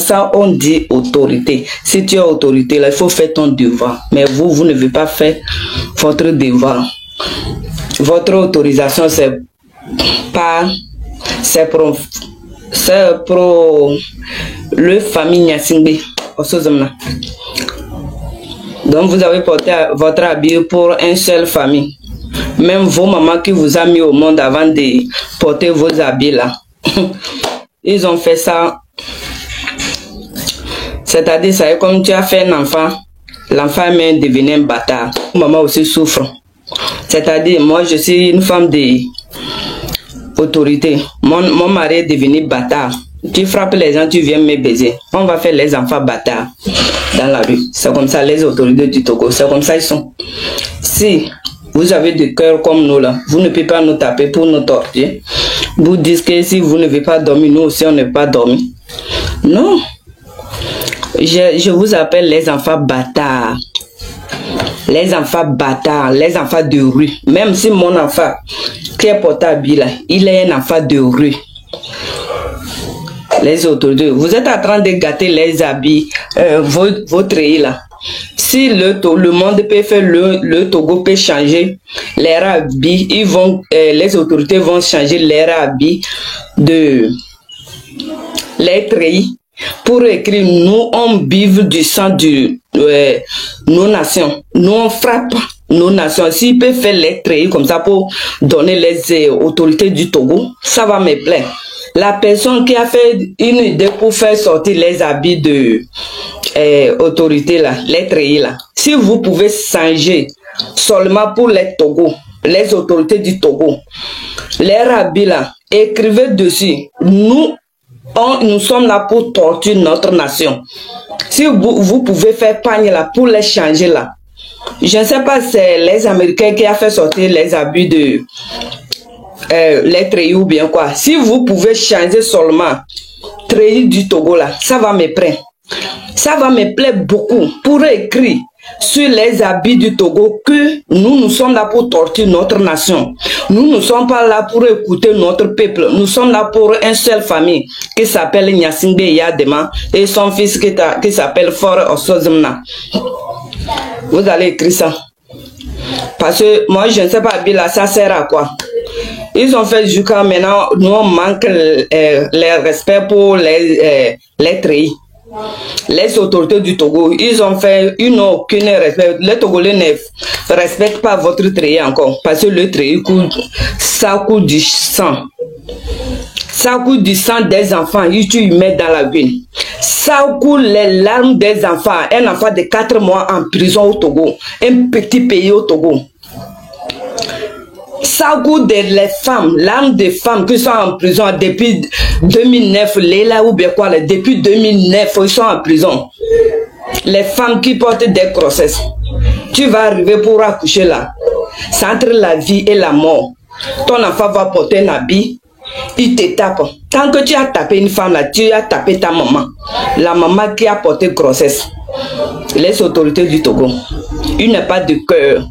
ça on dit autorité. Si tu es autorité, là, il faut faire ton devoir. Mais vous ne devez pas faire votre devoir. Votre autorisation, c'est pour le famille Nyasingbe. Donc vous avez porté votre habit pour une seule famille. Même vos mamans qui vous ont mis au monde avant de porter vos habits là. Ils ont fait ça. C'est-à-dire, ça est comme tu as fait un enfant. L'enfant même devenait un bâtard. Maman aussi souffre. C'est-à-dire, moi je suis une femme d'autorité. Mon mari est devenu bâtard. Tu frappes les gens, tu viens me baiser. On va faire les enfants bâtards dans la rue. C'est comme ça les autorités du Togo. C'est comme ça ils sont. Si vous avez des cœurs comme nous là, vous ne pouvez pas nous taper pour nous torturer. Vous dites que si vous ne voulez pas dormir, nous aussi on ne peut pas dormir. Non. Je vous appelle les enfants bâtards. Les enfants bâtards, les enfants de rue. Même si mon enfant qui est portable là, il est un enfant de rue. Les autorités, vous êtes en train de gâter les habits, votre là. Si le monde peut faire, le Togo peut changer les habits, les autorités vont changer les habits de les treillis pour écrire nous on vive du sang de nos nations, nous on frappe nos nations. S'ils peuvent faire les treillis comme ça pour donner les autorités du Togo, ça va me plaire. La personne qui a fait une idée pour faire sortir les habits de autorité là, les treillis là, si vous pouvez changer seulement pour les Togo, les autorités du Togo, les habits là, écrivez dessus, nous sommes là pour torturer notre nation. Si vous pouvez faire pagne là pour les changer là, je ne sais pas, c'est les Américains qui a fait sortir les habits de les treillis ou bien quoi. Si vous pouvez changer seulement treillis du Togo là, ça va me plaire. Ça va me plaire beaucoup pour écrire sur les habits du Togo que nous sommes là pour torturer notre nation. Nous ne sommes pas là pour écouter notre peuple. Nous sommes là pour une seule famille qui s'appelle Nyasingbe Yadema et son fils qui s'appelle Fore Osozimna. Vous allez écrire ça. Parce que moi je ne sais pas, Bila, ça sert à quoi? Ils ont fait jusqu'à maintenant, nous on manque le respect pour les treillis. Les autorités du Togo, ils ont fait, ils n'ont aucun respect. Les Togolais ne respectent pas votre treillis encore. Parce que le treillis coûte, ça coûte du sang. Ça coûte du sang des enfants, tu mets dans la vie. Ça coûte les larmes des enfants. Un enfant de 4 mois en prison au Togo. Un petit pays au Togo. Ça coûte les femmes, l'âme des femmes qui sont en prison depuis 2009, Léla ou bien quoi, depuis 2009, ils sont en prison. Les femmes qui portent des grossesses. Tu vas arriver pour accoucher là. C'est entre la vie et la mort. Ton enfant va porter un habit, il te tape. Tant que tu as tapé une femme là, tu as tapé ta maman. La maman qui a porté grossesse. Les autorités du Togo, il n'a pas de cœur.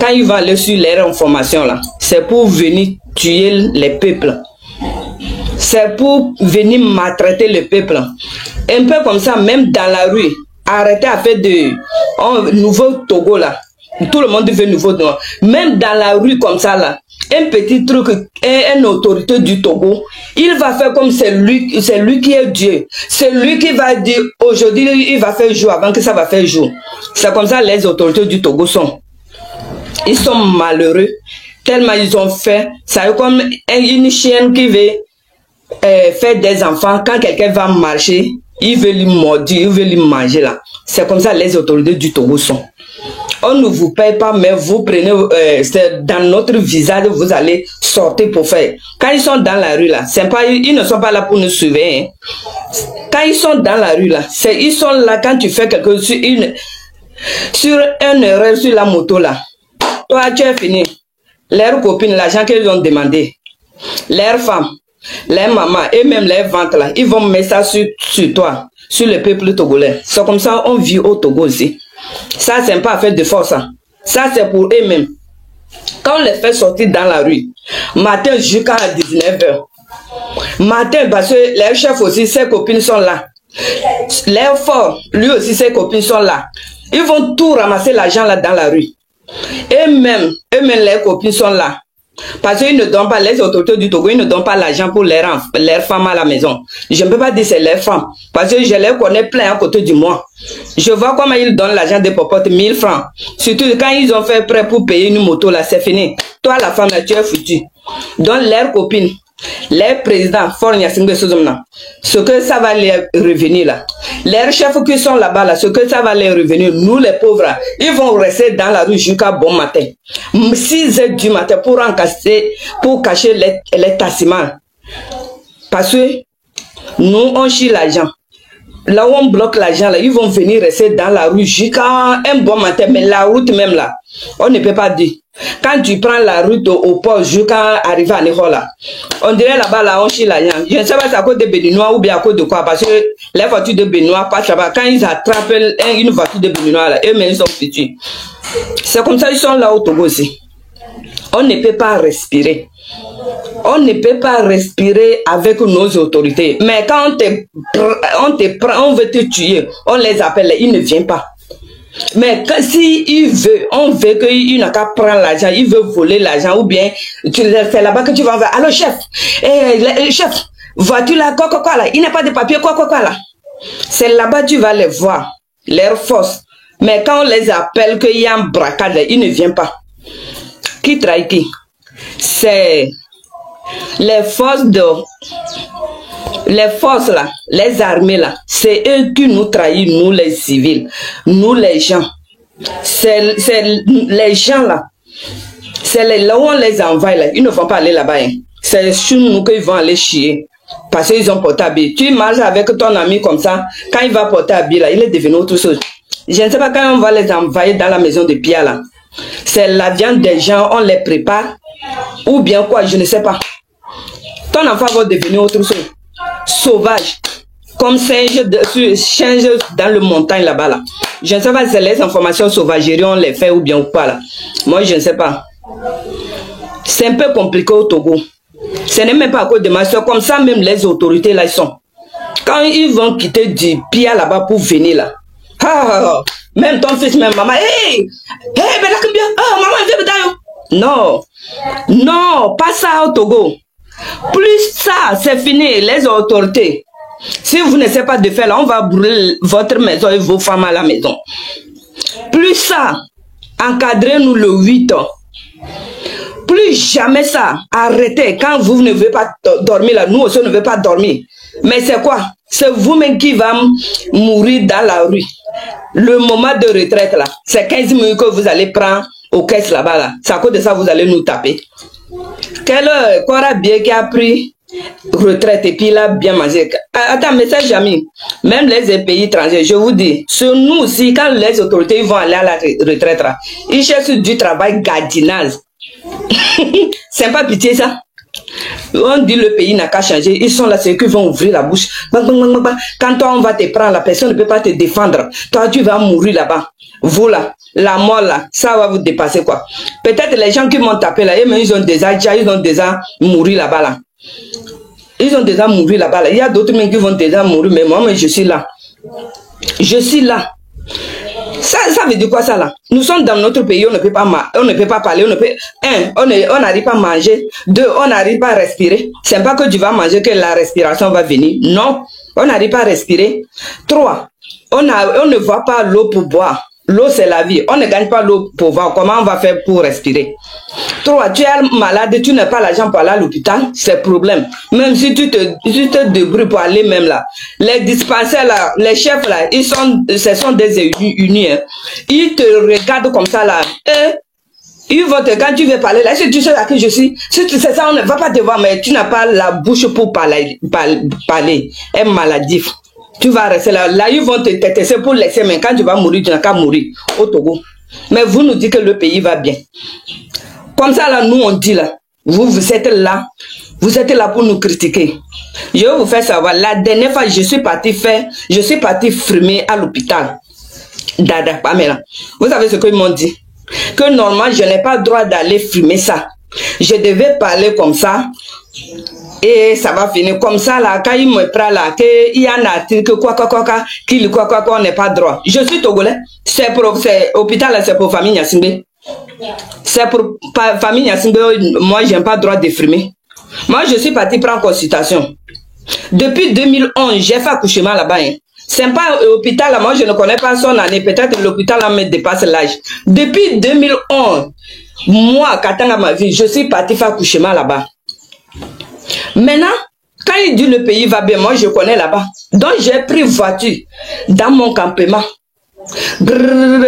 Quand ils vont aller sur les informations là, c'est pour venir tuer les peuples. C'est pour venir maltraiter le peuple. Un peu comme ça, même dans la rue. Arrêtez à faire de nouveau Togo là. Tout le monde veut nouveau Togo. Même dans la rue comme ça là, un petit truc, une autorité du Togo, il va faire comme c'est lui qui est Dieu. C'est lui qui va dire aujourd'hui il va faire jour avant que ça va faire jour. C'est comme ça les autorités du Togo sont. Ils sont malheureux, tellement ils ont fait. Ça est comme une chienne qui veut faire des enfants. Quand quelqu'un va marcher, il veut lui mordre, il veut lui manger là. C'est comme ça les autorités du Togo sont. On ne vous paye pas, mais vous prenez dans notre visage, vous allez sortir pour faire. Quand ils sont dans la rue là, c'est pas, ils ne sont pas là pour nous surveiller. Hein. Quand ils sont dans la rue là, ils sont là quand tu fais quelque chose sur une erreur sur la moto là. Toi, tu es fini. Leurs copines, l'argent qu'ils ont demandé, leurs femmes, les mamans et même les ventes là, ils vont mettre ça sur toi, sur le peuple togolais. C'est comme ça on vit au Togo aussi. Ça, c'est pas fait de force. Ça, c'est pour eux-mêmes. Quand on les fait sortir dans la rue, matin jusqu'à 19h, Matin, parce que les chefs aussi, ses copines sont là. Les forts, lui aussi, ses copines sont là. Ils vont tout ramasser l'argent là dans la rue. Et même les copines sont là. Parce qu'ils ne donnent pas, les autorités du Togo, ils ne donnent pas l'argent pour leurs femmes à la maison. Je ne peux pas dire c'est leurs femmes. Parce que je les connais plein à côté de moi. Je vois comment ils donnent l'argent des popotes, 1000 francs. Surtout quand ils ont fait prêt pour payer une moto là, c'est fini. Toi, la femme, là, tu es foutu. Donc, leurs copines, les présidents, ce que ça va les revenir là. Les chefs qui sont là-bas, là, ce que ça va les revenir, nous les pauvres, ils vont rester dans la rue jusqu'à bon matin. 6 heures du matin pour cacher les tassements. Parce que nous, on chie l'argent. Là où on bloque l'argent, ils vont venir rester dans la rue jusqu'à un bon matin. Mais la route même là, on ne peut pas dire. Quand tu prends la route au port jusqu'à arriver à Nicola, on dirait là-bas, là, on chie l'argent. Je ne sais pas si c'est à cause des Béninois ou bien à cause de quoi. Parce que les voitures de Béninois passent là-bas. Quand ils attrapent une voiture de Béninois, là, eux-mêmes, ils sont foutus. C'est comme ça qu'ils sont là au Togo aussi. On ne peut pas respirer. On ne peut pas respirer avec nos autorités. Mais quand on te prend, on veut te tuer, on les appelle, ils ne viennent pas. Mais si il veut, on veut qu'il n'a qu'à prendre l'argent, il veut voler l'argent, ou bien c'est là-bas que tu vas voir. Alors chef, chef, vois-tu là, quoi là, il n'y a pas de papier, quoi là. C'est là-bas que tu vas les voir, leurs forces. Mais quand on les appelle qu'il y a un braquage, ils ne viennent pas. Qui trahit qui? C'est les forces là, les armées là, c'est eux qui nous trahissent, nous les civils, nous les gens. C'est les gens là, c'est là où on les envoie là, ils ne vont pas aller là-bas. Hein. C'est sur nous qu'ils vont aller chier. Parce qu'ils ont porté habit. Tu marches avec ton ami comme ça, quand il va porter habit là, il est devenu autre chose. Je ne sais pas quand on va les envoyer dans la maison de Pia là. C'est la viande des gens, on les prépare. Ou bien quoi, je ne sais pas. Ton enfant va devenir autre chose. Sauvage. Comme singe dans le montagne là-bas là. Je ne sais pas si c'est les informations sauvageries, on les fait ou bien ou pas là. Moi, je ne sais pas. C'est un peu compliqué au Togo. Ce n'est même pas à cause de ma soeur. Comme ça, même les autorités là, ils sont. Quand ils vont quitter du Pia là-bas pour venir là. Même ton fils, même maman. Maman, non. Non, pas ça au Togo. Plus ça, c'est fini, les autorités. Si vous ne savez pas de faire là, on va brûler votre maison et vos femmes à la maison. Plus ça, encadrez-nous le 8 ans. Plus jamais ça, arrêtez. Quand vous ne voulez pas dormir là, nous aussi ne voulons pas dormir. Mais c'est quoi? C'est vous-même qui va mourir dans la rue. Le moment de retraite là, c'est 15 minutes que vous allez prendre aux caisses là-bas là. C'est à cause de ça que vous allez nous taper. Quel Corabie qui a pris retraite et puis il a bien mangé. Attends, mais c'est jamais. Même les pays étrangers, je vous dis, sur nous aussi, quand les autorités vont aller à la retraite là, ils cherchent du travail gardinage. C'est pas pitié ça. On dit le pays n'a qu'à changer. Ils sont là, c'est qu'ils vont ouvrir la bouche. Quand toi on va te prendre, la personne ne peut pas te défendre. Toi tu vas mourir là-bas. Vous là, la mort là, ça va vous dépasser quoi. Peut-être les gens qui m'ont tapé là, mais ils ont déjà mouru là-bas là. Ils ont déjà mouru là-bas là. Il y a d'autres qui vont déjà mourir, mais moi je suis là. Je suis là. Ça veut dire quoi ça là? Nous sommes dans notre pays, on ne peut pas parler, on n'arrive pas à manger. 2, on n'arrive pas à respirer. C'est pas que tu vas manger que la respiration va venir. Non, on n'arrive pas à respirer. 3, on ne voit pas l'eau pour boire. L'eau c'est la vie. On ne gagne pas l'eau pour boire. Comment on va faire pour respirer? 3, tu es malade, tu n'as pas l'argent pour aller à l'hôpital, c'est problème. Même si tu te débrouilles pour aller même là. Les dispensaires là, les chefs là, ce sont des unis. Hein. Ils te regardent comme ça là. Ils vont te, quand tu veux parler là, si tu sais à qui je suis, si tu sais ça, on ne va pas te voir, mais tu n'as pas la bouche pour parler. Un maladif. Tu vas rester là. Là, ils vont te tester pour laisser, mais quand tu vas mourir, tu n'as qu'à mourir au Togo. Mais vous nous dites que le pays va bien. Comme ça, là, nous, on dit là, vous êtes là. Vous êtes là pour nous critiquer. Je vais vous faire savoir. La dernière fois, je suis parti fumer à l'hôpital. Dada, Pamela. Vous savez ce qu'ils m'ont dit? Que normalement, je n'ai pas le droit d'aller fumer ça. Je devais parler comme ça. Et ça va finir comme ça là, quand il me prend là, qu'il y a un article, qu'il on n'est pas droit. Je suis togolais, c'est hôpital là, c'est pour famille Nyasingbe. C'est pour famille Nyasingbe, moi j'ai pas droit d'effrimer. Moi je suis parti prendre consultation. Depuis 2011, j'ai fait accouchement là-bas. Hein. C'est pas l'hôpital là, moi je ne connais pas son année, peut-être l'hôpital là me dépasse l'âge. Depuis 2011, moi, Katanga ma vie, je suis parti faire accouchement là-bas. Maintenant, quand il dit le pays va bien, moi je connais là-bas. Donc j'ai pris voiture dans mon campement.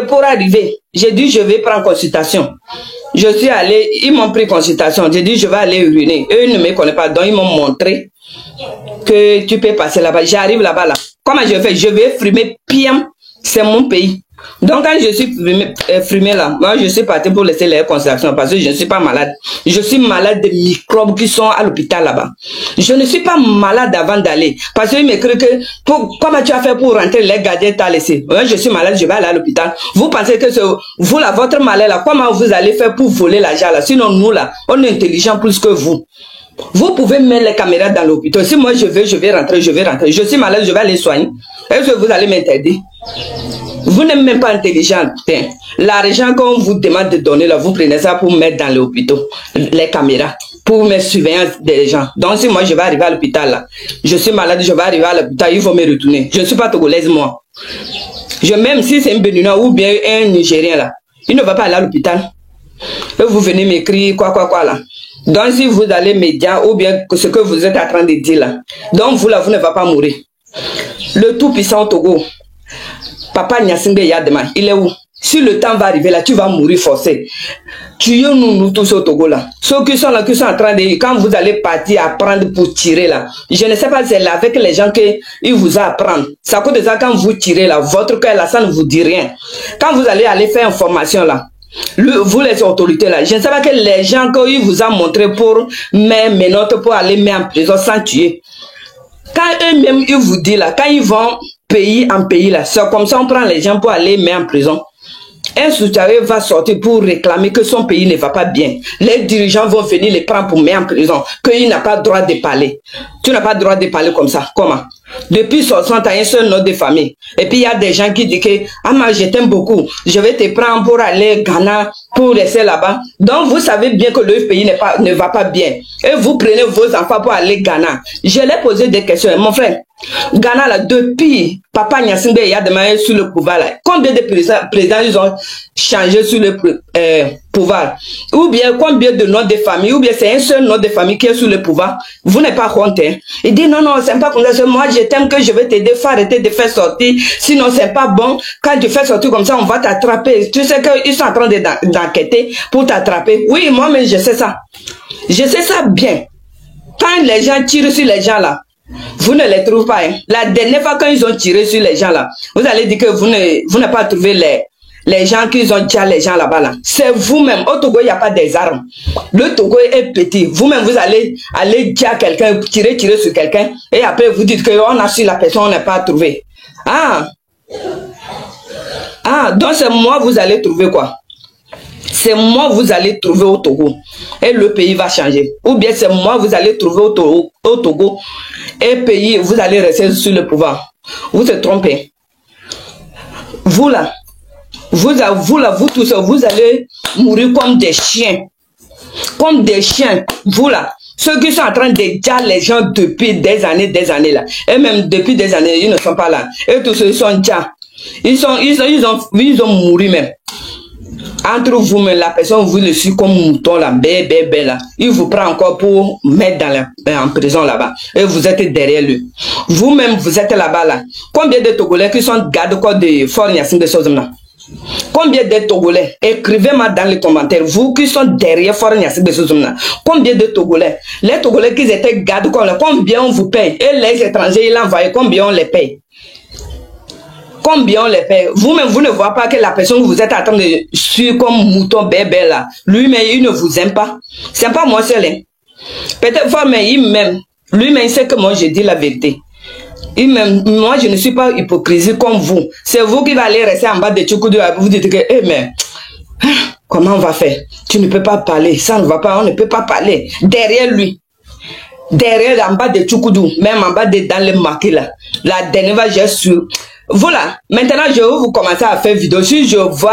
Pour arriver, j'ai dit je vais prendre consultation. Je suis allé, ils m'ont pris consultation. J'ai dit je vais aller uriner. Eux ne me connaissent pas, donc ils m'ont montré que tu peux passer là-bas. J'arrive là-bas là. Comment je fais? Je vais frimer Piam, c'est mon pays. Donc quand je suis frimé là, moi je suis parti pour laisser les consultations parce que je ne suis pas malade. Je suis malade des microbes qui sont à l'hôpital là-bas. Je ne suis pas malade avant d'aller. Parce qu'ils m'écrivent que comment tu as fait pour rentrer, les gardiens t'ont laissé. Moi je suis malade, je vais aller à l'hôpital. Vous pensez que c'est vous là, votre malade là, comment vous allez faire pour voler l'argent là? Sinon nous là, on est intelligent plus que vous. Vous pouvez mettre les caméras dans l'hôpital. Si moi je vais rentrer, je vais rentrer. Je suis malade, je vais aller soigner. Est-ce que vous allez m'interdire? Vous n'êtes même pas intelligent. L'argent qu'on vous demande de donner, là, vous prenez ça pour mettre dans l'hôpital, les caméras, pour mettre surveillance des gens. Donc si moi je vais arriver à l'hôpital, là, je suis malade, je vais arriver à l'hôpital, il faut me retourner. Je ne suis pas togolaise, moi. Même si c'est un Béninois ou bien un Nigérien, là, il ne va pas aller à l'hôpital. Et vous venez m'écrire quoi là. Donc si vous allez médias ou bien ce que vous êtes en train de dire là, donc vous là, vous ne va pas mourir. Le tout puissant au Togo, Papa Nyasingbe Yadema, il est où? Si le temps va arriver là, tu vas mourir forcé. Tuez-nous tous au Togo là. Ceux qui sont là, qui sont en train de... Quand vous allez partir apprendre pour tirer là, je ne sais pas, c'est là avec les gens qu'ils vous apprennent. Ça coûte de ça quand vous tirez là, votre cœur là, ça ne vous dit rien. Quand vous allez faire une formation là, vous les autorités là, je ne sais pas que les gens qu'ils vous ont montré pour mettre mes notes pour aller mettre en prison sans tuer. Quand eux-mêmes ils vous disent là, quand ils vont pays en pays là, c'est comme ça on prend les gens pour aller mettre en prison. Un soutien va sortir pour réclamer que son pays ne va pas bien. Les dirigeants vont venir les prendre pour mettre en prison, qu'il n'a pas le droit de parler. Tu n'as pas le droit de parler comme ça. Comment? Depuis 60 ans, un seul nom de famille. Et puis il y a des gens qui disent que ah moi je t'aime beaucoup, je vais te prendre pour aller au Ghana, pour rester là-bas. Donc vous savez bien que le pays ne va pas bien. Et vous prenez vos enfants pour aller au Ghana. Je l'ai posé des questions, mon frère. Ghana là, depuis Papa Nyasingbe Yadema sur le pouvoir là, combien de présidents ils ont changé sur le pouvoir? Ou bien combien de noms de famille? Ou bien c'est un seul nom de famille qui est sur le pouvoir? Vous n'êtes pas honte, hein? Il dit non, c'est pas comme ça. Moi je t'aime, que je vais t'aider, faut arrêter de faire sortir. Sinon c'est pas bon. Quand tu fais sortir comme ça, on va t'attraper. Tu sais qu'ils sont en train d'enquêter pour t'attraper. Oui, moi-même je sais ça. Je sais ça bien. Quand les gens tirent sur les gens là, vous ne les trouvez pas. Hein. La dernière fois quand ils ont tiré sur les gens là, vous allez dire que vous n'avez pas trouvé les gens qui ont tiré les gens là-bas là. C'est vous-même. Au Togo, il n'y a pas des armes. Le Togo est petit. Vous-même, vous allez dire à quelqu'un, tirer sur quelqu'un, et après vous dites qu'on a su la personne, on n'a pas trouvé. Ah, donc c'est moi vous allez trouver quoi? C'est moi vous allez trouver au Togo et le pays va changer. Ou bien c'est moi vous allez trouver au Togo et le pays vous allez rester sur le pouvoir. Vous se trompez. Vous là, vous tous, vous allez mourir comme des chiens. Comme des chiens. Vous là, ceux qui sont en train de dire les gens depuis des années là. Et même depuis des années, ils ne sont pas là. Et tous ceux qui sont déjà. Ils ont mouru même. Entre vous-même, la personne vous le suit comme mouton là, bébé là. Il vous prend encore pour mettre en prison là-bas. Et vous êtes derrière lui. Vous-même, vous êtes là-bas là. Combien de Togolais qui sont gardes-corps de Fort Nyasingbe Sozomna? Combien de Togolais? Écrivez-moi dans les commentaires. Vous qui sont derrière Fort Nyasingbe Sozomna. Combien de Togolais? Les Togolais qui étaient gardes-corps là, combien on vous paye? Et les étrangers, ils l'envoient, combien on les paye? Combien on les paye? Vous-même, vous ne voyez pas que la personne que vous êtes en train de suivre comme mouton bébé là, lui-même, il ne vous aime pas. C'est pas moi seul. Hein. Peut-être fois, mais lui-même, sait que moi, je dis la vérité. Moi, je ne suis pas hypocrisie comme vous. C'est vous qui allez rester en bas de Tchoukoudou. Vous dites que, mais, comment on va faire? Tu ne peux pas parler. Ça ne va pas, on ne peut pas parler. Derrière lui. derrière, en bas de Tchoukoudou, même en bas de dans les maquis là. La dernière fois, j'ai su. Voilà, maintenant je vais vous commencer à faire vidéo. Si je vois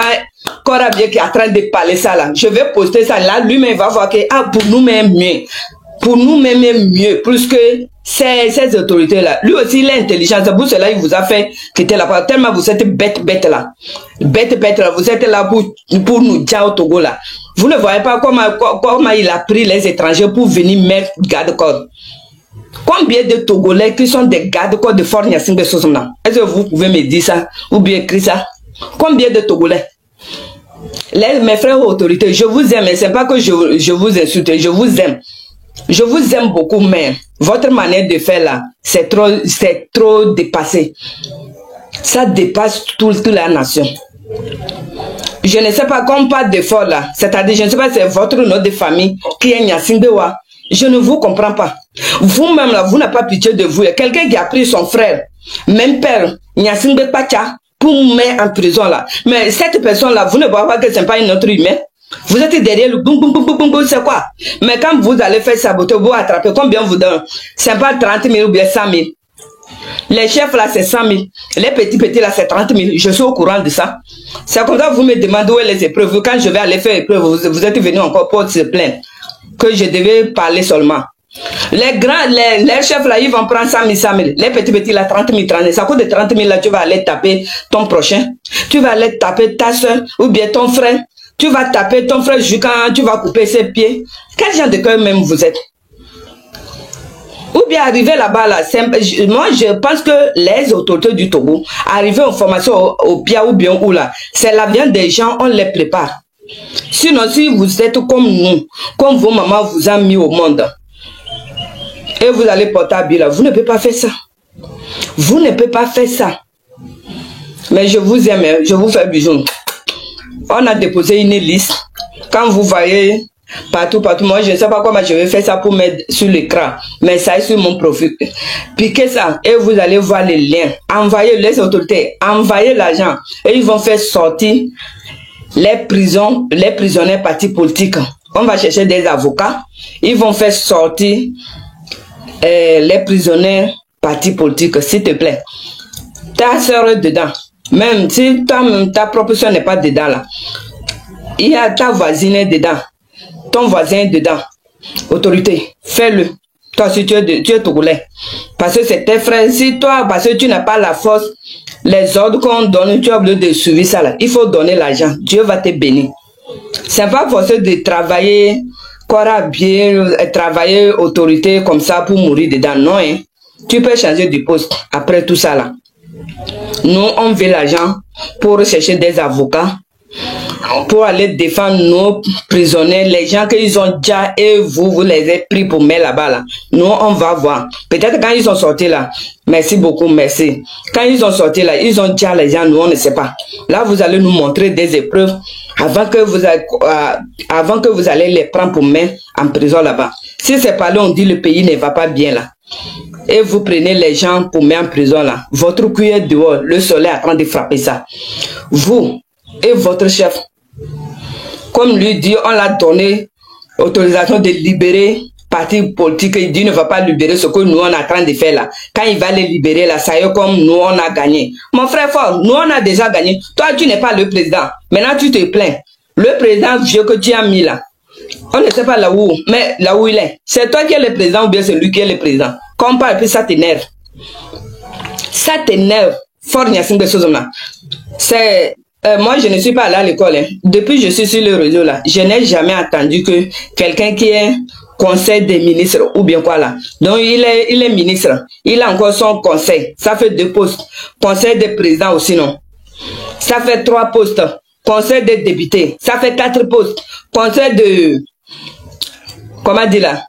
Korabie qui est en train de parler ça là, je vais poster ça là. Lui-même va voir que pour nous-mêmes mieux. Pour nous-mêmes mieux, plus que ces autorités-là. Lui aussi, il est intelligent. C'est pour cela qu'il vous a fait quitter la parole. Tellement vous êtes bête là. Bête là. Vous êtes là pour nous dire au Togo là. Vous ne voyez pas comment il a pris les étrangers pour venir mettre garde-corps. Combien de Togolais qui sont des gardes-corps de Fort Gnassingbé Sosomna? Est-ce que vous pouvez me dire ça? Ou bien écrire ça? Combien de Togolais? Mes frères autorités, je vous aime. C'est pas que je vous insulte, je vous aime. Je vous aime beaucoup, mais votre manière de faire là, c'est trop dépassé. Ça dépasse toute la nation. Je ne sais pas quand on parle d'effort là, c'est-à-dire, je ne sais pas si c'est votre nom de famille qui est Gnassingbéwa. Je ne vous comprends pas. Vous-même là, vous n'avez pas pitié de vous. Il y a quelqu'un qui a pris son frère, même père, Gnassingbé Pacha, pour mettre en prison là. Mais cette personne là, vous ne voyez pas que ce n'est pas une autre humain. Vous êtes derrière le boum boum boum boum boum, c'est quoi? Mais quand vous allez faire saboter, vous attrapez, combien vous donne? C'est pas 30 000 ou bien 100 000. Les chefs là, c'est 100 000. Les petits là, c'est 30 000. Je suis au courant de ça. C'est comme ça que vous me demandez où est les épreuves. Quand je vais aller faire épreuve, vous êtes venu encore pour se plaindre que je devais parler seulement. Les grands, les chefs là, ils vont prendre 100 000, 100 000. Les petits là, 30 000, 30 000. Ça coûte de 30 000 là, tu vas aller taper ton prochain. Tu vas aller taper ta soeur ou bien ton frère. Tu vas taper ton frère jusqu'à tu vas couper ses pieds. Quel genre de cœur même vous êtes? Ou bien arriver là-bas, là, moi je pense que les autorités du Togo, arriver en formation au Bia ou bien où là, c'est la viande des gens, on les prépare. Sinon, si vous êtes comme nous, comme vos mamans vous ont mis au monde, et vous allez porter à Bila, vous ne pouvez pas faire ça. Vous ne pouvez pas faire ça. Mais je vous aime, je vous fais bisous. On a déposé une liste. Quand vous voyez partout, moi je ne sais pas comment je vais faire ça pour mettre sur l'écran, mais ça est sur mon profil. Piquez ça et vous allez voir les liens. Envoyez les autorités, envoyez l'argent et ils vont faire sortir les prisonniers partis politiques. On va chercher des avocats, ils vont faire sortir les prisonniers partis politiques, s'il te plaît. Ta soeur est dedans. Même si ta propre soeur n'est pas dedans là, il y a ta voisine dedans, ton voisin est dedans. Autorité, fais-le. Toi si tu es Togolais, parce que c'est tes frères. Si toi, parce que tu n'as pas la force, les ordres qu'on donne, tu as obligé de suivre ça là. Il faut donner l'argent. Dieu va te bénir. C'est pas forcé de travailler, bien travailler autorité comme ça pour mourir dedans. Non, hein. Tu peux changer de poste après tout ça là. Nous, on veut l'argent pour chercher des avocats, pour aller défendre nos prisonniers, les gens qu'ils ont déjà et vous les avez pris pour mettre là-bas. Là. Nous, on va voir. Peut-être quand ils sont sortis là, merci beaucoup, merci. Quand ils sont sortis là, ils ont déjà les gens, nous, on ne sait pas. Là, vous allez nous montrer des épreuves avant que vous allez les prendre pour mettre en prison là-bas. Si c'est pas là, on dit le pays ne va pas bien là. Et vous prenez les gens pour mettre en prison là. Votre cuillère dehors, le soleil est en train de frapper ça. Vous et votre chef, comme lui dit, on l'a donné autorisation de libérer parti politique. Il dit ne va pas libérer ce que nous on est en train de faire là. Quand il va les libérer là, ça y est comme nous on a gagné. Mon frère fort, nous on a déjà gagné. Toi tu n'es pas le président. Maintenant tu te plains. Le président vieux que tu as mis là, on ne sait pas là où, mais là où il est. C'est toi qui es le président ou bien c'est lui qui est le président. Quand on parle, puis ça t'énerve. Ça t'énerve. Fort Gnassingbé Sosomna. C'est... moi, je ne suis pas allé à l'école. Hein. Depuis que je suis sur le réseau là, je n'ai jamais entendu que quelqu'un qui est conseil des ministres ou bien quoi là. Donc, il est ministre. Il a encore son conseil. Ça fait 2 postes. Conseil des présidents aussi, non. Ça fait 3 postes. Conseil des députés. Ça fait 4 postes. Conseil de... Comment dire là?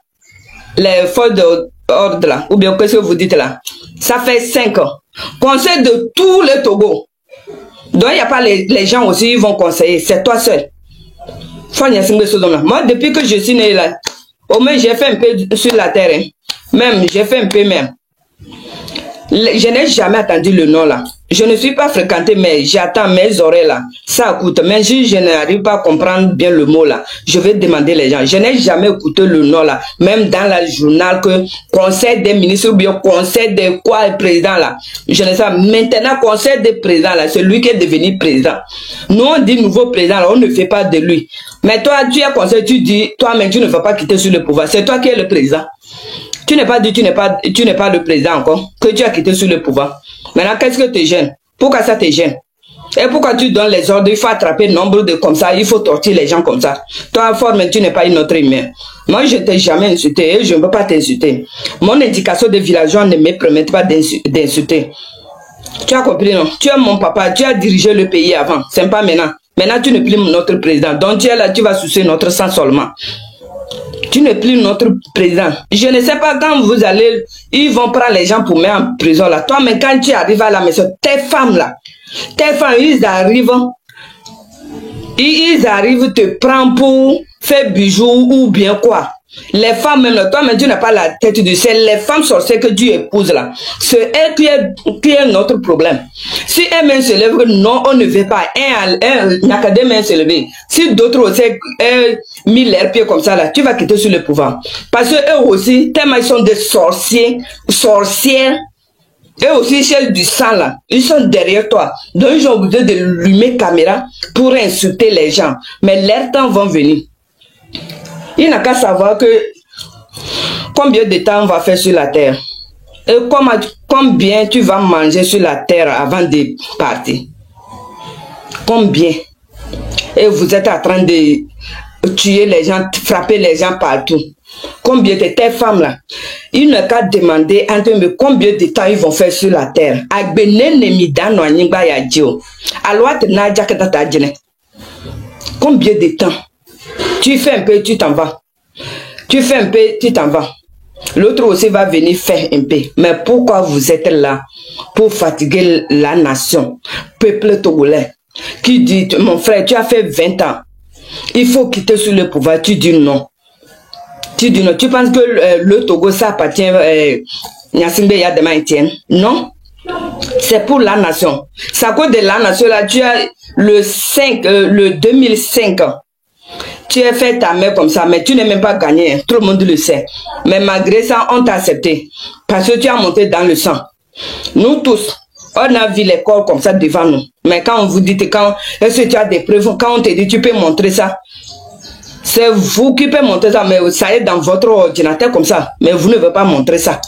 Les forces d'ordre là. Ou bien qu'est-ce que vous dites là? Ça fait 5 ans. Conseil de tout le Togo. Donc, il n'y a pas les gens aussi, ils vont conseiller. C'est toi seul. Moi, depuis que je suis né là, au moins, j'ai fait un peu sur la terre. Hein. Même, j'ai fait un peu même. Je n'ai jamais entendu le nom là. Je ne suis pas fréquenté, mais j'attends mes oreilles là. Ça écoute. Mais si je n'arrive pas à comprendre bien le mot là, je vais demander les gens. Je n'ai jamais écouté le nom là. Même dans le journal que conseil des ministres ou bien conseil de quoi le président là. Je ne sais pas. Maintenant, conseil des présidents là, c'est lui qui est devenu président. Nous on dit nouveau président là, on ne fait pas de lui. Mais toi, tu es conseil, tu dis, toi-même, tu ne vas pas quitter sur le pouvoir. C'est toi qui es le président. Tu n'es pas dit, tu n'es pas le président encore, que tu as quitté sur le pouvoir. Maintenant, qu'est-ce que te gêne? Pourquoi ça te gêne? Et pourquoi tu donnes les ordres? Il faut attraper nombre de comme ça, il faut torturer les gens comme ça. Toi, fort, mais tu n'es pas une autre humaine. Moi, je ne t'ai jamais insulté et je ne peux pas t'insulter. Mon indication de villageois ne me permet pas d'insulter. Tu as compris, non? Tu es mon papa, tu as dirigé le pays avant. C'est pas maintenant. Maintenant, tu n'es plus notre président. Donc, tu es là, tu vas sucer notre sang seulement. Tu n'es plus notre président. Je ne sais pas quand vous allez, ils vont prendre les gens pour mettre en prison là. Toi, mais quand tu arrives à la maison, tes femmes là, ils arrivent te prendre pour faire bijoux ou bien quoi. Les femmes même, toi même tu n'as pas la tête du ciel. Les femmes sorcières que tu épouses là, c'est elle qui est notre problème. Si un main se lève, non, on ne veut pas. Il n'y a que deux mains se lever. Si d'autres aussi mis leurs pieds comme ça là, tu vas quitter sur le pouvoir. Parce que eux aussi, tellement ils sont des sorcières. Eux aussi, ils cherchent du sang là. Ils sont derrière toi. Donc ils ont besoin de l'allumer caméra pour insulter les gens. Mais leur temps vont venir. Il n'a qu'à savoir que combien de temps on va faire sur la terre. Et combien tu vas manger sur la terre avant de partir. Combien. Et vous êtes en train de tuer les gens, frapper les gens partout. Combien de tes femmes là. Il n'a qu'à demander entre eux combien de temps ils vont faire sur la terre. Combien de temps? Tu fais un peu, tu t'en vas. Tu fais un peu, tu t'en vas. L'autre aussi va venir faire un peu. Mais pourquoi vous êtes là? Pour fatiguer la nation. Peuple togolais. Qui dit, mon frère, tu as fait 20 ans. Il faut quitter sur le pouvoir. Tu dis non. Tu dis non. Tu penses que le Togo, ça appartient à Gnassingbé Yadema Etienne? Non. C'est pour la nation. C'est à cause de la nation là. Tu as le 2005. Tu as fait ta mère comme ça, mais tu n'es même pas gagné. Tout le monde le sait. Mais malgré ça, on t'a accepté. Parce que tu as monté dans le sang. Nous tous, on a vu l'école comme ça devant nous. Mais quand on vous dit, est-ce que tu as des preuves? Quand on te dit, tu peux montrer ça. C'est vous qui pouvez montrer ça, mais ça est dans votre ordinateur comme ça. Mais vous ne pouvez pas montrer ça.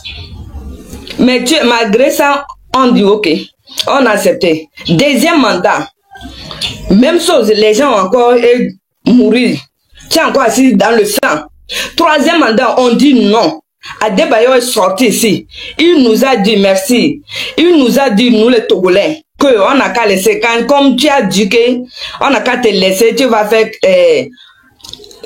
Mais malgré ça, on dit, ok, on a accepté. Deuxième mandat. Même chose, les gens ont encore mourir. Tu es encore assis dans le sang. Troisième mandat, on dit non. Adebayo est sorti ici. Il nous a dit merci. Il nous a dit, nous les Togolais, qu'on n'a qu'à laisser. Comme tu as dit qu'on n'a qu'à te laisser, tu vas faire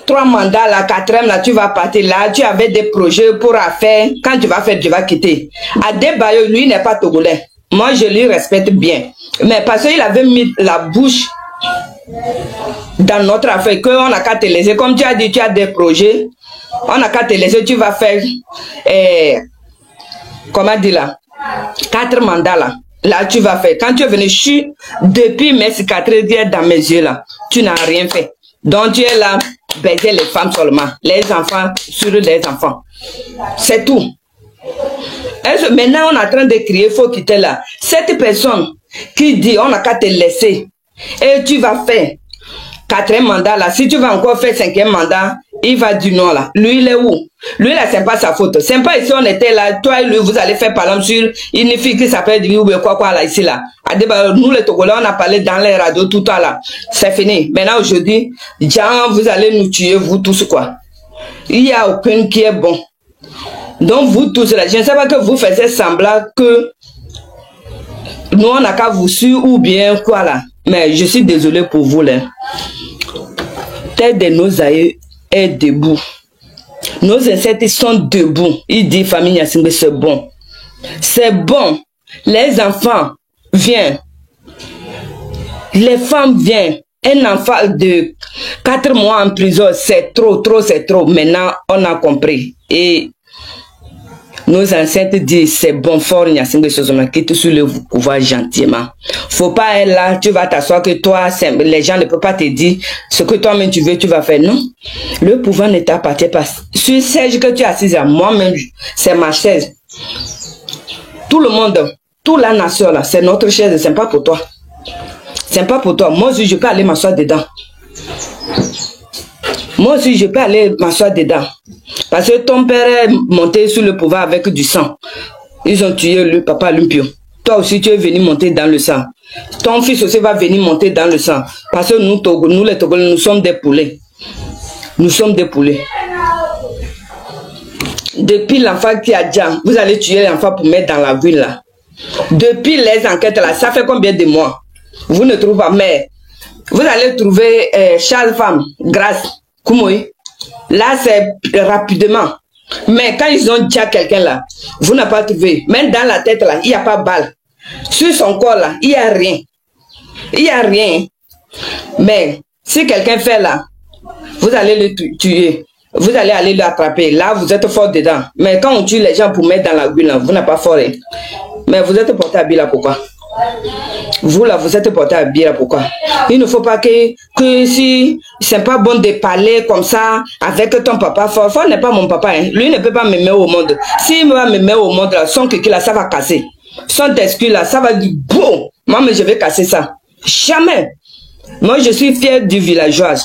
3 mandats, la 4e, là, tu vas partir là. Tu avais des projets pour faire. Quand tu vas faire, tu vas quitter. Adebayo, lui, n'est pas Togolais. Moi, je lui respecte bien. Mais parce qu'il avait mis la bouche dans notre affaire, qu'on n'a qu'à te laisser. Comme tu as dit, tu as des projets, on n'a qu'à te laisser, tu vas faire comment dire là, 4 mandats là. Là tu vas faire. Quand tu es venu, je suis depuis mes cicatrices dans mes yeux là, tu n'as rien fait. Donc tu es là, baiser les femmes seulement, les enfants sur les enfants. C'est tout. Maintenant on est en train de crier, il faut quitter là. Cette personne qui dit on n'a qu'à te laisser et tu vas faire 4e mandat là, si tu vas encore faire 5e mandat, il va dire non là. Lui il est où? Lui là c'est pas sa faute. C'est pas ici on était là, toi et lui vous allez faire par exemple sur une fille qui s'appelle quoi là ici là. Nous les Togolais on a parlé dans les radios tout à là. C'est fini. Maintenant aujourd'hui, genre vous allez nous tuer vous tous quoi. Il n'y a aucun qui est bon. Donc vous tous là, je ne sais pas que vous faisiez semblant que nous on n'a qu'à vous suivre ou bien quoi là. Mais je suis désolé pour vous là. Tête de nos aïeux est debout. Nos ancêtres sont debout. Il dit famille Gnassingbé c'est bon. C'est bon. Les enfants viennent. Les femmes viennent. Un enfant de 4 mois en prison, c'est trop, c'est trop. Maintenant, on a compris. Et Nos ancêtres disent, c'est bon, fort, quitte sur le pouvoir gentiment. Faut pas être là, tu vas t'asseoir que toi, les gens ne peuvent pas te dire ce que toi-même tu veux, tu vas faire. Non. Le pouvoir ne t'appartient pas. Sur siège que tu es assise à moi-même, c'est ma chaise. Tout le monde, toute la nation là, c'est notre chaise, c'est pas pour toi. C'est pas pour toi. Moi aussi, je peux aller m'asseoir dedans. Moi aussi, je peux aller m'asseoir dedans. Parce que ton père est monté sur le pouvoir avec du sang. Ils ont tué le papa Lumpio. Toi aussi, tu es venu monter dans le sang. Ton fils aussi va venir monter dans le sang. Parce que nous les Togolais, nous sommes des poulets. Nous sommes des poulets. Depuis l'enfant qui a dit, vous allez tuer l'enfant pour mettre dans la ville là. Depuis les enquêtes là, ça fait combien de mois? Vous ne trouvez pas, mais vous allez trouver Charles Femme, Grâce, Koumoui. Là, c'est rapidement. Mais quand ils ont dit à quelqu'un là, vous n'avez pas trouvé. Même dans la tête là, il n'y a pas de balle. Sur son corps là, il n'y a rien. Il n'y a rien. Mais si quelqu'un fait là, vous allez le tuer. Vous allez aller l'attraper. Là, vous êtes fort dedans. Mais quand on tue les gens pour mettre dans la ville, vous n'êtes pas fort. Hein. Mais vous êtes porté à Bila, pourquoi? Vous là, vous êtes porté à Bila, pourquoi? Il ne faut pas que si c'est pas bon de parler comme ça avec ton papa. Fort n'est pas mon papa. Hein. Lui ne peut pas me mettre au monde. S'il va me mettre au monde, là, son kiki là, ça va casser. Son excuse là, ça va dire bon. Moi, mais je vais casser ça. Jamais. Moi, je suis fier du villageois.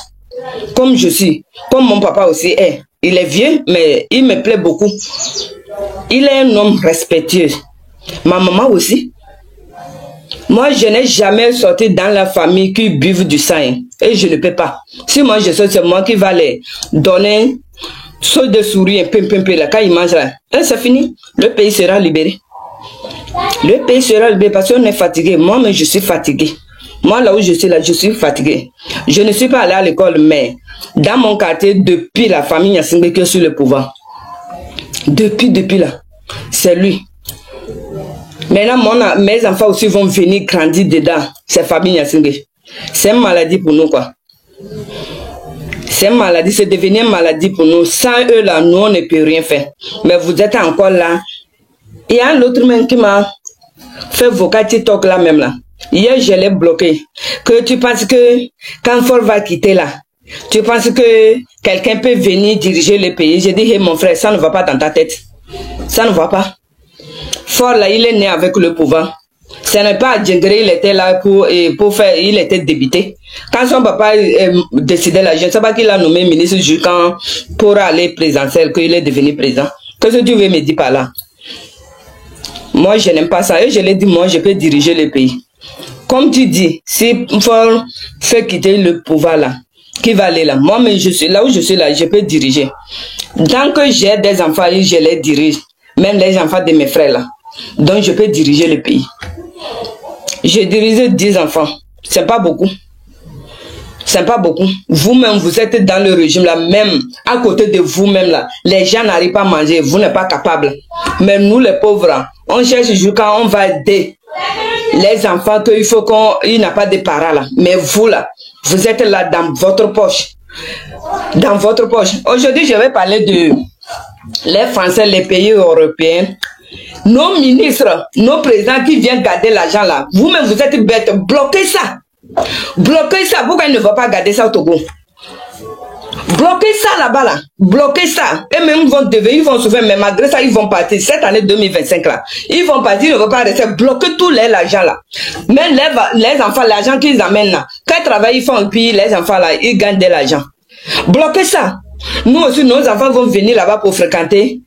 Comme je suis, comme mon papa aussi est. Il est vieux, mais il me plaît beaucoup. Il est un homme respectueux. Ma maman aussi. Moi, je n'ai jamais sorti dans la famille qui buvent du sang. Et je ne peux pas. Si moi je sors, c'est moi qui va les donner saut de souris, là, quand ils mangent là. Et c'est fini. Le pays sera libéré. Le pays sera libéré parce qu'on est fatigué. Moi, mais je suis fatigué. Moi, là où je suis là, je suis fatigué. Je ne suis pas allé à l'école, mais dans mon quartier, depuis la famille Nyasingbe qui est sur le pouvoir. Depuis là. C'est lui. Maintenant, mes enfants aussi vont venir grandir dedans. C'est famille Nyasingbe. C'est une maladie pour nous, quoi. C'est une maladie, c'est devenu une maladie pour nous. Sans eux, là, nous, on ne peut rien faire. Mais vous êtes encore là. Il y a un autre même qui m'a fait vocal TikTok là même là. Hier, je l'ai bloqué. Que tu penses que quand Ford va quitter là, tu penses que quelqu'un peut venir diriger le pays? J'ai dit, hey, mon frère, ça ne va pas dans ta tête. Ça ne va pas. Ford là, il est né avec le pouvoir. Ce n'est pas à Djengré, il était là pour faire, il était député. Quand son papa décidait là, je ne sais pas qu'il a nommé ministre jusqu'à pour aller présidentiel, qu'il est devenu président. Qu'est-ce que tu veux me dire par là? Moi, je n'aime pas ça. Et je l'ai dit, moi, je peux diriger le pays. Comme tu dis, si Ford fait quitter le pouvoir là, qui va aller là? Moi, mais je suis là où je suis là, je peux diriger. Tant que j'ai des enfants, je les dirige. Même les enfants de mes frères là. Donc, je peux diriger le pays. J'ai dirigé 10 enfants. C'est pas beaucoup. C'est pas beaucoup. Vous-même, vous êtes dans le régime là, même à côté de vous-même là. Les gens n'arrivent pas à manger, vous n'êtes pas capable. Mais nous, les pauvres, on cherche jusqu'à on va aider les enfants qu'il faut qu'il n'a pas de parents là. Mais vous là, vous êtes là dans votre poche. Dans votre poche. Aujourd'hui, je vais parler de les Français, les pays européens. Nos ministres, nos présidents qui viennent garder l'argent là. Vous-même, vous êtes bêtes. Bloquez ça. Bloquez ça. Pourquoi ils ne vont pas garder ça au Togo? Bloquez ça là-bas là. Bloquez ça. Et même ils vont souffrir, mais malgré ça, ils vont partir. Cette année 2025 là. Ils vont partir, ils ne vont pas rester. Bloquez tout l'argent là. Même les enfants, l'argent qu'ils amènent là. Quand ils travaillent, ils font, puis les enfants là, ils gagnent de l'argent. Bloquez ça. Nous aussi, nos enfants vont venir là-bas pour fréquenter.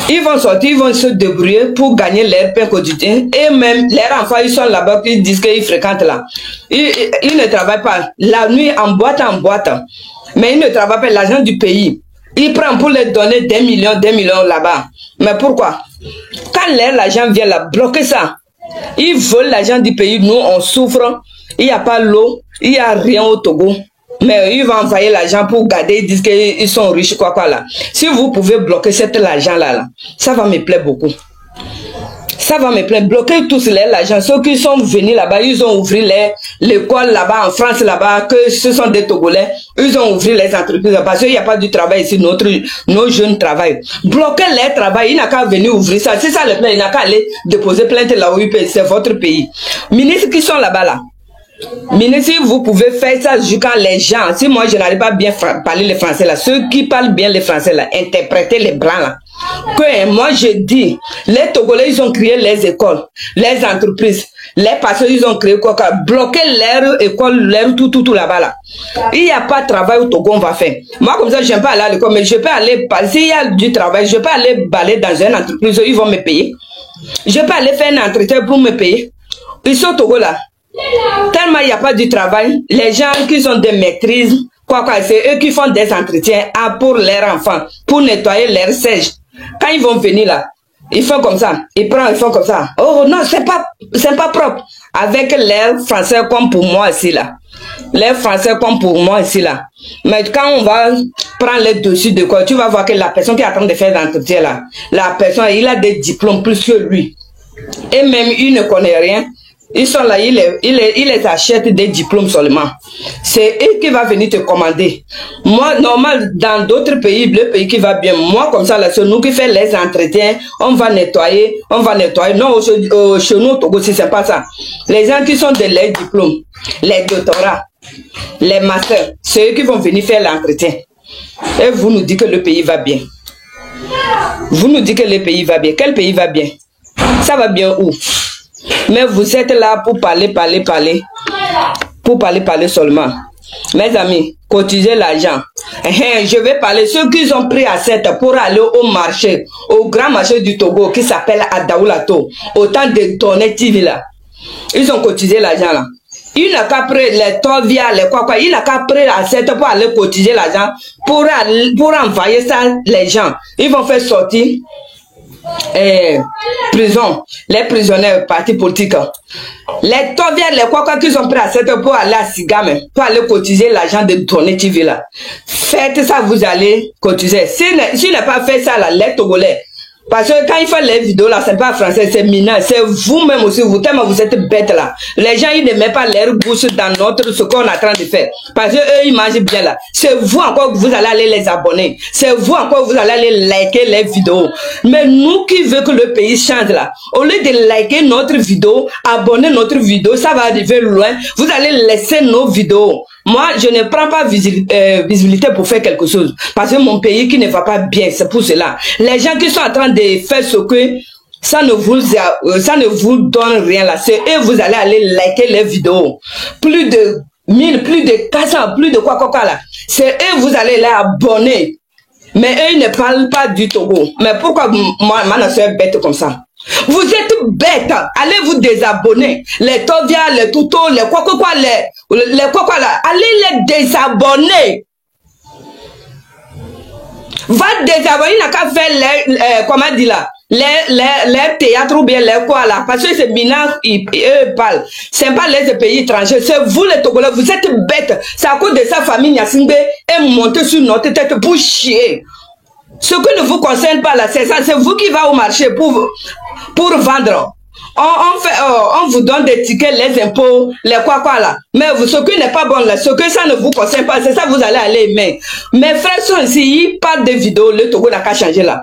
Ils vont sortir, ils vont se débrouiller pour gagner leur pain quotidien. Et même, leurs enfants, ils sont là-bas, ils disent qu'ils fréquentent là. Ils ne travaillent pas. La nuit, en boîte. Mais ils ne travaillent pas l'argent du pays. Ils prennent pour les donner des millions là-bas. Mais pourquoi? Quand l'argent vient là, bloquez ça. Ils volent l'argent du pays. Nous, on souffre. Il n'y a pas l'eau. Il n'y a rien au Togo. Mais ils vont envoyer l'argent pour garder, ils disent qu'ils sont riches, quoi là. Si vous pouvez bloquer cet argent là, ça va me plaire beaucoup. Ça va me plaindre. Bloquer tous l'argent. Ceux qui sont venus là-bas, ils ont ouvert l'école là-bas, en France là-bas, que ce sont des Togolais. Ils ont ouvert les entreprises parce qu'il n'y a pas du travail ici. Nos jeunes travaillent. Bloquer leur travail, il n'a qu'à venir ouvrir ça. C'est ça le plan. Il n'a qu'à aller déposer plainte là où il peut. C'est votre pays. Ministres qui sont là-bas là. Ministre, si vous pouvez faire ça jusqu'à les gens, si moi je n'arrive pas bien parler le français là, ceux qui parlent bien le français là, interpréter les blancs là, que moi je dis, les Togolais ils ont créé les écoles, les entreprises, les personnes ils ont créé quoi, bloquer leur école, leur tout là-bas là. Il n'y a pas de travail au Togo on va faire. Moi comme ça, je n'aime pas aller à l'école, mais je peux aller, s'il y a du travail, je peux aller balayer dans une entreprise, ils vont me payer. Je peux aller faire un entretien pour me payer. Ils sont au Togo là. Tellement il n'y a pas du travail, les gens qui ont des maîtrises, c'est eux qui font des entretiens pour leurs enfants, pour nettoyer leurs sièges. Quand ils vont venir là, ils font comme ça, ils font comme ça. Oh non, c'est pas propre. Avec les Français comme pour moi ici là. Les Français comme pour moi ici là. Mais quand on va prendre les dossiers de quoi, tu vas voir que la personne qui est en train de faire l'entretien là, la personne, il a des diplômes plus que lui. Et même il ne connaît rien. Ils sont là, ils les achètent des diplômes seulement. C'est eux qui vont venir te commander. Moi, normal, dans d'autres pays, le pays qui va bien, moi, comme ça, là, c'est nous qui faisons les entretiens, on va nettoyer. Non, chez nous, au Togo, c'est pas ça. Les gens qui sont de les diplômes, les doctorats, les masters, c'est eux qui vont venir faire l'entretien. Et vous nous dites que le pays va bien. Vous nous dites que le pays va bien. Quel pays va bien? Ça va bien où? Mais vous êtes là pour parler. Pour parler seulement. Mes amis, cotisez l'argent. Je vais parler. Ceux qui ont pris assiette pour aller au marché, au grand marché du Togo qui s'appelle Adaoulato, autant de données TV là. Ils ont cotisé l'argent là. Il n'a qu'à prendre les tovia, les quoi. Il n'a qu'à prendre l'assiette pour aller cotiser l'argent pour envoyer ça les gens. Ils vont faire sortir. Prison, les prisonniers partis politiques, les toviens, les quoi qu'ils ont pris à cette pour aller à Sigame, pour aller cotiser l'argent de donner TV là. Faites ça, vous allez cotiser. Si n'est pas fait ça là, les Togolais. Parce que quand ils font les vidéos là, c'est pas français, c'est minant. C'est vous-même aussi, vous tellement vous êtes bêtes là. Les gens, ils ne mettent pas leur bouche dans ce qu'on est en train de faire. Parce que eux, ils mangent bien là. C'est vous encore que vous allez aller les abonner. C'est vous encore que vous allez aller liker les vidéos. Mais nous qui veut que le pays change là, au lieu de liker notre vidéo, abonner notre vidéo, ça va arriver loin. Vous allez laisser nos vidéos. Moi, je ne prends pas visibilité pour faire quelque chose. Parce que mon pays qui ne va pas bien, c'est pour cela. Les gens qui sont en train de faire ce que ça ne vous donne rien là. C'est eux, vous allez aller liker les vidéos. Plus de 1000, plus de 400, plus de quoi là. C'est eux, vous allez les abonner. Mais eux, ils ne parlent pas du Togo. Mais pourquoi moi, ma soeur est bête comme ça? Vous êtes bêtes. Allez vous désabonner. Les tovia, les tutos, les quoi là. Allez les désabonner. Va désabonner. Il n'a qu'à faire les, comment dire là, les théâtres ou bien les quoi là. Parce que c'est Mina, eux parlent. C'est pas les pays étrangers. C'est vous les Togolais. Vous êtes bêtes. C'est à cause de sa famille Nyasingbe est montée sur notre tête pour chier. Ce qui ne vous concerne pas là, c'est ça. C'est vous qui va au marché pour vendre. On vous donne des tickets, les impôts, les quoi là. Mais ce qui n'est pas bon là, ce que ça ne vous concerne pas, c'est ça vous allez aller aimer. Mes frères sont ici, ils parlent de vidéos, le Togo n'a qu'à changer là.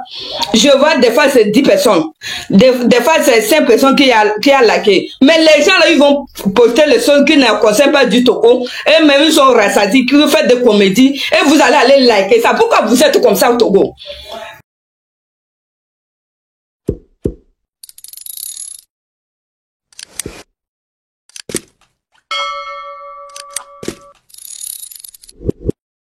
Je vois des fois c'est 10 personnes. Des fois c'est 5 personnes qui a liké. Mais les gens là, ils vont poster les choses qui ne concernent pas du Togo. Et même ils sont rassasiés, qui font des comédies. Et vous allez aller liker ça. Pourquoi vous êtes comme ça au Togo?